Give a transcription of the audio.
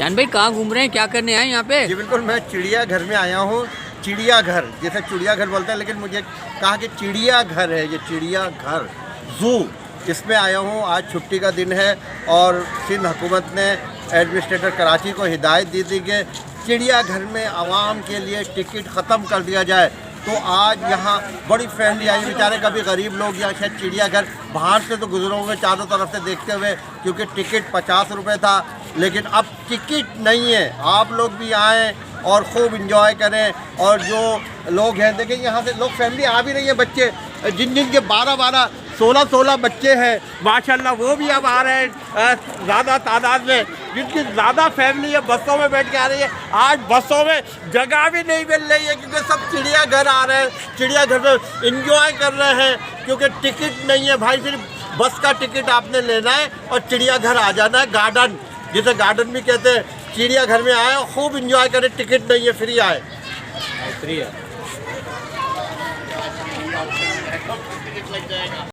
चांद भाई कहाँ घूम रहे हैं, क्या करने आए यहाँ पे? जी बिल्कुल, मैं चिड़ियाघर में आया हूँ। चिड़ियाघर जैसे चिड़ियाघर बोलते हैं, लेकिन मुझे कहा कि चिड़ियाघर है ये, चिड़ियाघर ज़ू, इसमें आया हूँ। आज छुट्टी का दिन है और सिंध हुकूमत ने एडमिनिस्ट्रेटर कराची को हिदायत दी थी कि चिड़ियाघर में आवाम के लिए टिकट ख़त्म कर दिया जाए। तो आज यहाँ बड़ी फैमिली आई, बेचारे कभी गरीब लोग यहाँ शायद चिड़ियाघर बाहर से तो गुजरे होंगे चारों तरफ से देखते हुए, क्योंकि टिकट 50 रुपये था, लेकिन अब टिकट नहीं है। आप लोग भी आएँ और खूब इंजॉय करें। और जो लोग हैं देखें, यहाँ से लोग फैमिली आ भी रही है, बच्चे जिन जिन के 12-12 16-16 बच्चे हैं माशाल्लाह, वो भी अब आ रहे हैं ज़्यादा तादाद में। जिनकी ज़्यादा फैमिली है बसों में बैठ के आ रही है। आज बसों में जगह भी नहीं मिल रही है क्योंकि सब चिड़ियाघर आ रहे हैं, चिड़ियाघर में इंजॉय कर रहे हैं, क्योंकि टिकट नहीं है भाई। सिर्फ बस का टिकट आपने लेना है और चिड़ियाघर आ जाना है। गार्डन जिसे गार्डन भी कहते हैं, चिड़ियाघर में आए और खूब इंजॉय करें। टिकट नहीं है, फ्री आए, फ्री है।